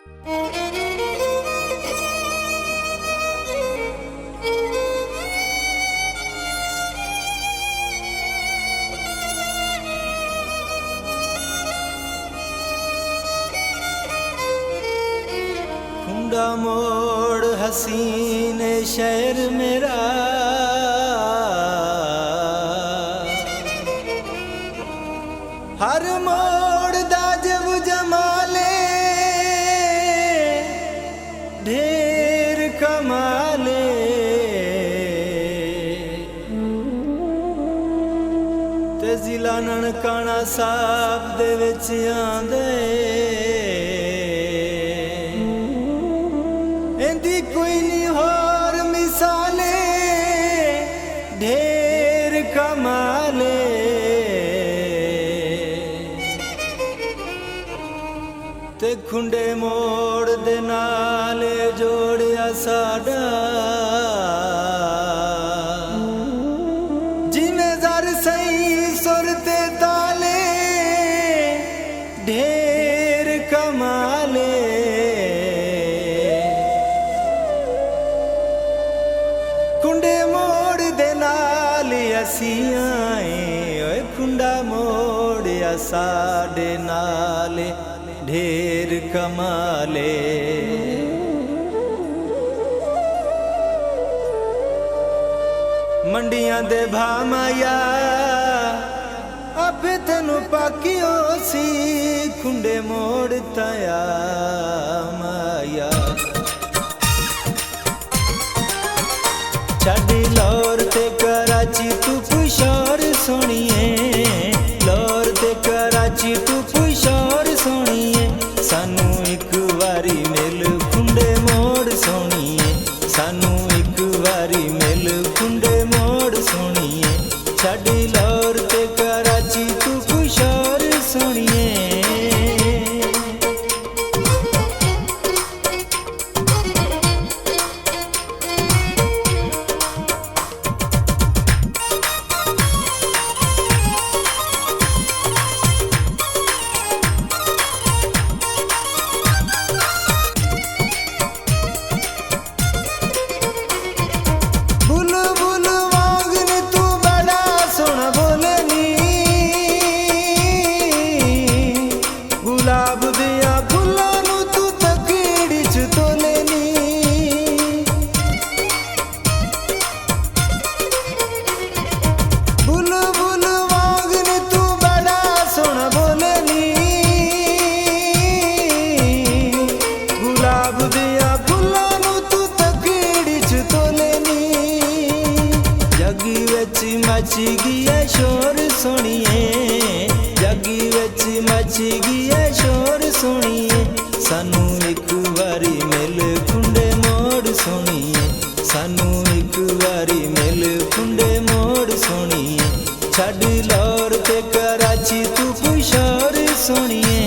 कुंडा मोड़ हसीन शहर मेरा, हर मोड़ दाजब जमाले ढेर कमाले, ते जिला ननकाना साहब दे विच आंदे इंदी कोई नहीं होर मिसाले ढेर कमाले। ते खुंडे मोड़ दे नाले जोड़िया साडा जिमें जर सही सुर ते ताले ढेर कमाले। कुंडे मोड़ दे नाल असी आए ओए कुंडा मोड़ साडे नाले ढेर कमाले। मंडियां दे भामाया आपे तेनू पाकियो सी कुंडे मोड़ ताया माया। छड़ी लौर ते कराची तू पुशोर सोनिए, लौर ते कराची तू पुशोर सोनिए, सानू एक वारी मिल कुंडे मोड़ सोनिए, सानू एक वारी मिल कुंडे मोड़ सोनिए। छड़ी लौर ते कराची तू पुशोर सोनिए। मची गया शोर सुनिए, जगी विच मची गया शोर सुनिए, सानू एक वारी मिल कुंडे मोड़ सुनिए, सानू एक वारी मिल कुंडे मोड़ सुनिए। छड़ी लौर ते कराची तू पुशोर सुनिए।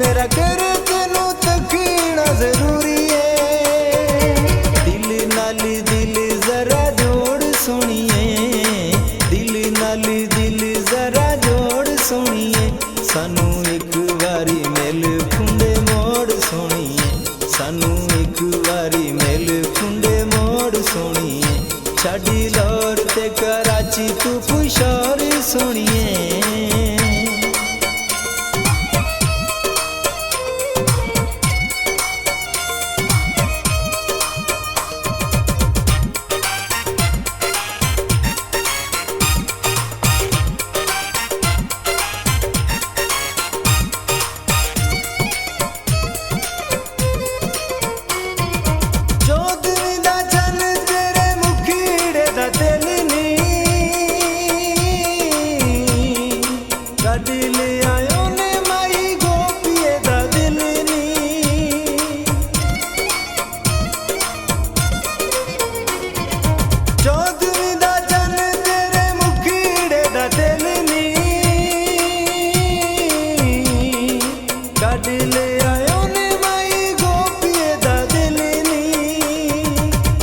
मेरा कर तेनू तकीना जरूरी है, दिल नाली दिल जरा जोड़ सुनिए, दिल नाली दिल जरा जोड़ सुनिए, सानू एक वारी मिल कुंडे मोड़ सुनिए, सानू एक वारी मिल कुंडे मोड़ सुनिए। छड़ी लौर ते कराची तू पुशोर सुनिए। ਕੱਢ ਲਿਆ ਉਹਨੇ ਮਾਈ ਗੋਪੀਏ ਦਾ ਦਿਲ ਨੀ। ਚੌਧਵੀਂ ਦਾ ਚੰਨ ਤੇਰੇ ਮੁਖੜੇ ਦਾ ਦਿਲ ਨੀ। ਕੱਢ ਲਿਆ ਉਹਨੇ ਮਾਈ ਗੋਪੀਏ ਦਾ ਦਿਲ ਨੀ।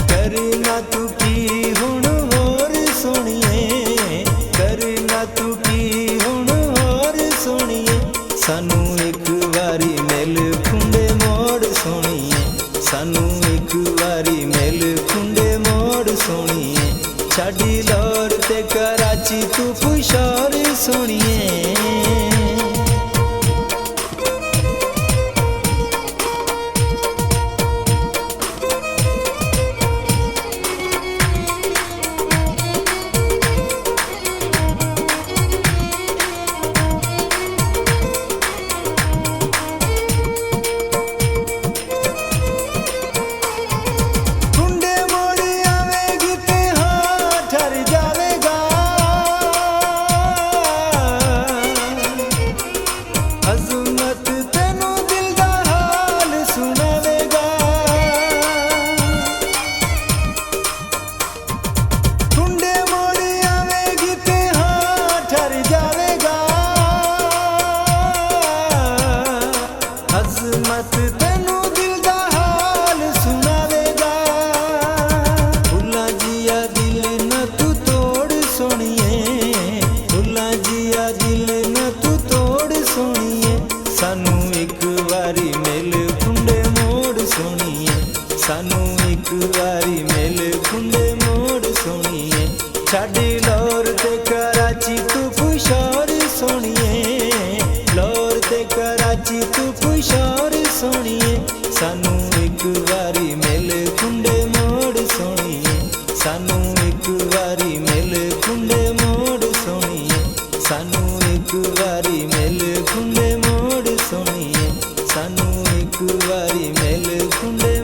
ਕਰਨਾ ਤੂੰ ਕੀ ਹੁਣ ਹੋਰ ਸੋਹਣੀਏ, ਕਰਨਾ ਤੂੰ ਕੀ ਹੁਣ ਹੋਰ ਸੋਹਣੀਏ। ਸਾਨੂੰ ਇੱਕ ਵਾਰੀ ਮਿਲ ਖੁੰਡੇ ਮੋੜ ਸੋਹਣੀਏ, ਸਾਨੂੰ ਇੱਕ ਵਾਰੀ ਮਿਲ ਖੁੰਡੇ ਮੋੜ ਸੋਹਣੀਏ। ਸਾਡੀ ਲਾਹੌਰ ਤੇ ਕਰਾਚੀ ਤੂੰ ਪੁਸ਼ੌਰ ਸੋਹਣੀਏ। ਅਜ਼ਮਤ ਤੈਨੂੰ ਦਿਲ ਦਾ ਹਾਲ ਸੁਣਾਵੇਗਾ। ਟੁੰਡੇ ਮੋੜ ਆਵੇਗੀ ਤੇ ਹਾਂ ਠਰ ਜਾਵੇਗਾ। ਅਜ਼ਮਤ ਤੈਨੂੰ ਦਿਲ ਦਾ ਹਾਲ ਸੁਣਾਵੇਗਾ। ਭੁੱਲਾਂ ਜੀਆ ਦਿਲ ਨਾ ਤੂੰ ਤੋੜ ਸੋਹਣੀਏ, ਭੁੱਲਾਂ ਜੀਆ ਦਿਲ ਨਾ ਤੂੰ ਤੋੜ ਸੋਹਣੀਏ। ਸਾਨੂੰ ਇੱਕ ਵਾਰੀ ਮਿਲ ਖੁੰਡੇ ਮੋੜ ਸੋਹਣੀਏ, ਸਾਨੂੰ ਇੱਕ ਵਾਰੀ ਮਿਲ ਖੁੰਡੇ ਮੋੜ ਸੋਹਣੀਏ। ਸਾਡੀ ਲਾਹੌਰ ਤੇ ਕਰਾਚੀ ਤੂੰ ਪੁਸ਼ੌਰ ਸੋਹਣੀਏ, ਲਾਹੌਰ ਤੇ ਕਰਾਚੀ ਤੂੰ ਪੁਸ਼ੌਰ ਸੋਹਣੀਏ। ਸਾਨੂੰ ਇੱਕ ਵਾਰੀ ਮਿਲ ਖੁੰਡੇ ਮੋੜ ਸੋਹਣੀਏ, ਸਾਨੂੰ ਇੱਕ ਵਾਰੀ ਮਿਲ ਖੁੰਡੇ ਮੋੜ ਸੋਹਣੀਏ। ਸਾਨੂੰ ਇੱਕ ਵਾਰੀ ਮਿਲ ਖੁੰਡੇ ਮੋੜ ਸੋਹਣੀਏ, ਸਾਨੂੰ ਇੱਕ ਵਾਰੀ ਮਿਲ ਖੁੰਡੇ